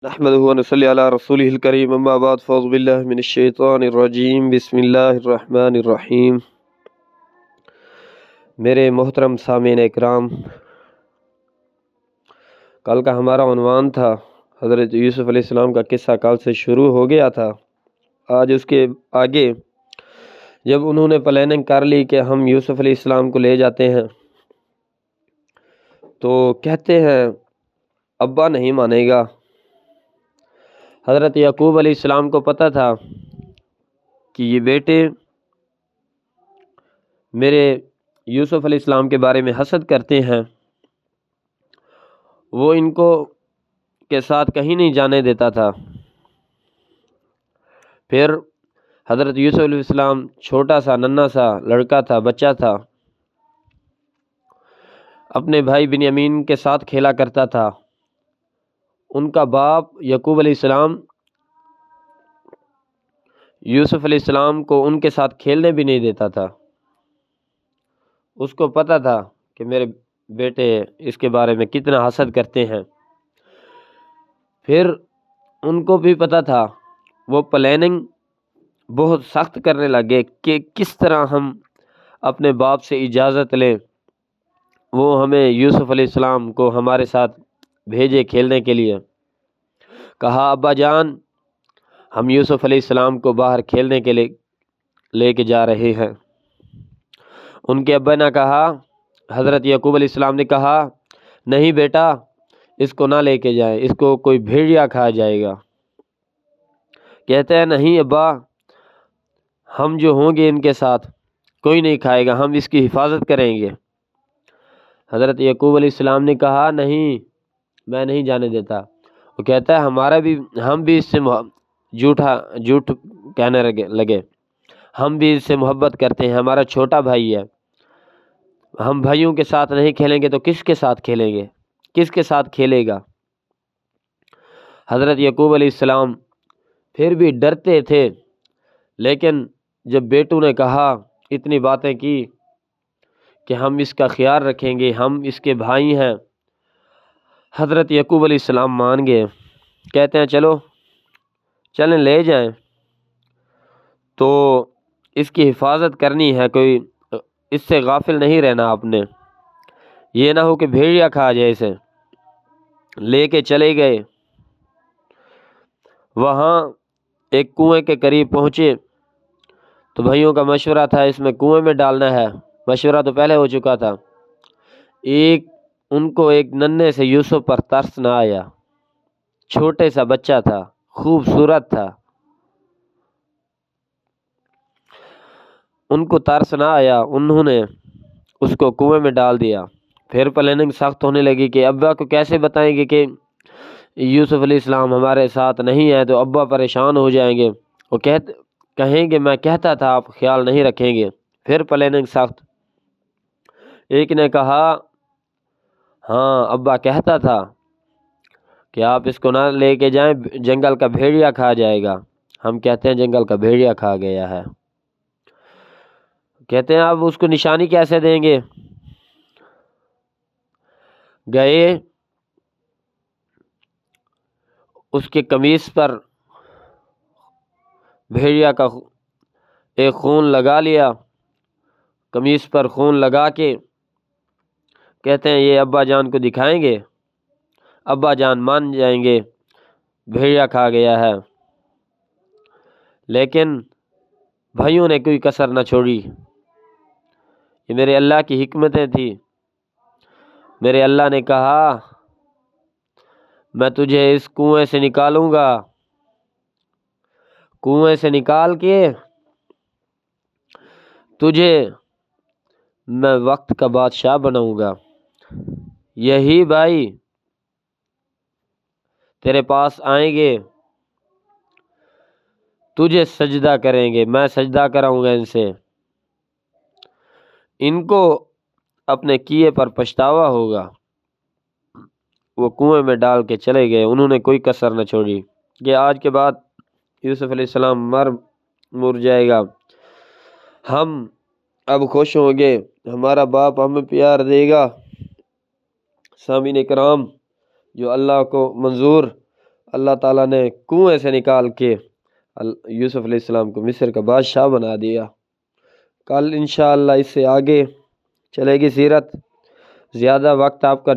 نحمده ونصلي على رسوله الكريم اما بعد فاعوذ بالله من الشیطان الرجیم بسم اللہ الرحمن الرحیم۔ میرے محترم سامعین اکرام، کل کا ہمارا عنوان تھا حضرت یوسف علیہ السلام کا قصہ کل سے شروع ہو گیا تھا۔ آج اس کے آگے جب انہوں نے پلاننگ کر لی کہ ہم یوسف علیہ السلام کو لے جاتے ہیں تو کہتے ہیں ابا نہیں مانے گا۔ حضرت یعقوب علیہ السلام کو پتہ تھا کہ یہ بیٹے میرے یوسف علیہ السلام کے بارے میں حسد کرتے ہیں، وہ ان کو کے ساتھ کہیں نہیں جانے دیتا تھا۔ پھر حضرت یوسف علیہ السلام چھوٹا سا ننھا سا لڑکا تھا، بچہ تھا، اپنے بھائی بنیامین کے ساتھ کھیلا کرتا تھا۔ ان کا باپ یعقوب علیہ السلام یوسف علیہ السلام کو ان کے ساتھ کھیلنے بھی نہیں دیتا تھا۔ اس کو پتہ تھا کہ میرے بیٹے اس کے بارے میں کتنا حسد کرتے ہیں۔ پھر ان کو بھی پتہ تھا، وہ پلاننگ بہت سخت کرنے لگے کہ کس طرح ہم اپنے باپ سے اجازت لیں، وہ ہمیں یوسف علیہ السلام کو ہمارے ساتھ بھیجے کھیلنے کے لیے۔ کہا ابا جان ہم یوسف علیہ السلام کو باہر کھیلنے کے لیے لے کے جا رہے ہیں۔ ان کے ابا نے کہا، حضرت یعقوب علیہ السلام نے کہا نہیں بیٹا اس کو نہ لے کے جائیں، اس کو کوئی بھیڑیا کھا جائے گا۔ کہتے ہیں نہیں ابا ہم جو ہوں گے ان کے ساتھ کوئی نہیں کھائے گا، ہم اس کی حفاظت کریں گے۔ حضرت یعقوب علیہ السلام نے کہا نہیں میں نہیں جانے دیتا۔ وہ کہتا ہے ہم بھی اس سے جھوٹ کہنے لگے، ہم بھی اس سے محبت کرتے ہیں، ہمارا چھوٹا بھائی ہے، ہم بھائیوں کے ساتھ نہیں کھیلیں گے تو کس کے ساتھ کھیلیں گے، کس کے ساتھ کھیلے گا۔ حضرت یعقوب علیہ السلام پھر بھی ڈرتے تھے، لیکن جب بیٹوں نے کہا اتنی باتیں کی کہ ہم اس کا خیال رکھیں گے، ہم اس کے بھائی ہیں، حضرت یعقوب علیہ السلام مان گئے۔ کہتے ہیں چلیں لے جائیں، تو اس کی حفاظت کرنی ہے، کوئی اس سے غافل نہیں رہنا آپ نے، یہ نہ ہو کہ بھیڑیا کھا جائے اسے۔ لے کے چلے گئے، وہاں ایک کنویں کے قریب پہنچے تو بھائیوں کا مشورہ تھا اس میں کنویں میں ڈالنا ہے، مشورہ تو پہلے ہو چکا تھا۔ ان کو ایک ننھے سے یوسف پر ترس نہ آیا، چھوٹے سا بچہ تھا، خوبصورت تھا، ان کو ترس نہ آیا، انہوں نے اس کو کنویں میں ڈال دیا۔ پھر پلاننگ سخت ہونے لگی کہ ابا کو کیسے بتائیں گے کہ یوسف علیہ السلام ہمارے ساتھ نہیں ہے، تو ابا پریشان ہو جائیں گے، وہ کہیں گے میں کہتا تھا آپ خیال نہیں رکھیں گے۔ پھر پلاننگ سخت، ایک نے کہا ہاں ابا کہتا تھا کہ آپ اس کو نہ لے کے جائیں، جنگل کا بھیڑیا کھا جائے گا۔ ہم کہتے ہیں جنگل کا بھیڑیا کھا گیا ہے۔ کہتے ہیں اب اس کو نشانی کیسے دیں گے؟ گئے اس کے قمیص پر بھیڑیا کا ایک خون لگا لیا، قمیص پر خون لگا کے کہتے ہیں یہ ابا جان کو دکھائیں گے، ابا جان مان جائیں گے بھیڑیا کھا گیا ہے۔ لیکن بھائیوں نے کوئی کسر نہ چھوڑی، یہ میرے اللہ کی حکمتیں تھی۔ میرے اللہ نے کہا میں تجھے اس کنویں سے نکالوں گا، کنویں سے نکال کے تجھے میں وقت کا بادشاہ بناؤں گا، یہی بھائی تیرے پاس آئیں گے، تجھے سجدہ کریں گے، میں سجدہ کراؤں گا ان سے، ان کو اپنے کیے پر پچھتاوا ہوگا۔ وہ کنویں میں ڈال کے چلے گئے، انہوں نے کوئی کسر نہ چھوڑی کہ آج کے بعد یوسف علیہ السلام مر جائے گا، ہم اب خوش ہوں گے، ہمارا باپ ہمیں پیار دے گا۔ سامعین کرام، جو اللہ کو منظور اللہ تعالیٰ نے کنویں سے نکال کے یوسف علیہ السلام کو مصر کا بادشاہ بنا دیا۔ کل انشاءاللہ اس سے آگے چلے گی سیرت۔ زیادہ وقت آپ کا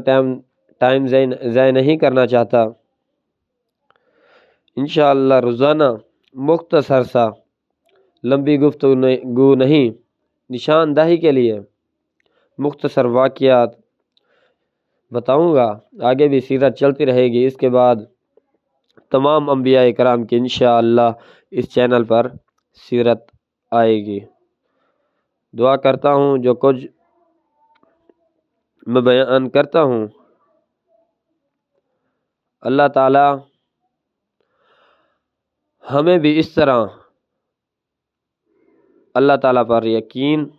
ٹائم ضائع نہیں کرنا چاہتا۔ انشاءاللہ روزانہ مختصر سا، لمبی گفتگو نہیں، نشاندہی کے لیے مختصر واقعات بتاؤں گا۔ آگے بھی سیرت چلتی رہے گی۔ اس کے بعد تمام انبیاء کرام کی انشاءاللہ اس چینل پر سیرت آئے گی۔ دعا کرتا ہوں جو کچھ میں بیان کرتا ہوں اللہ تعالی ہمیں بھی اس طرح اللہ تعالیٰ پر یقین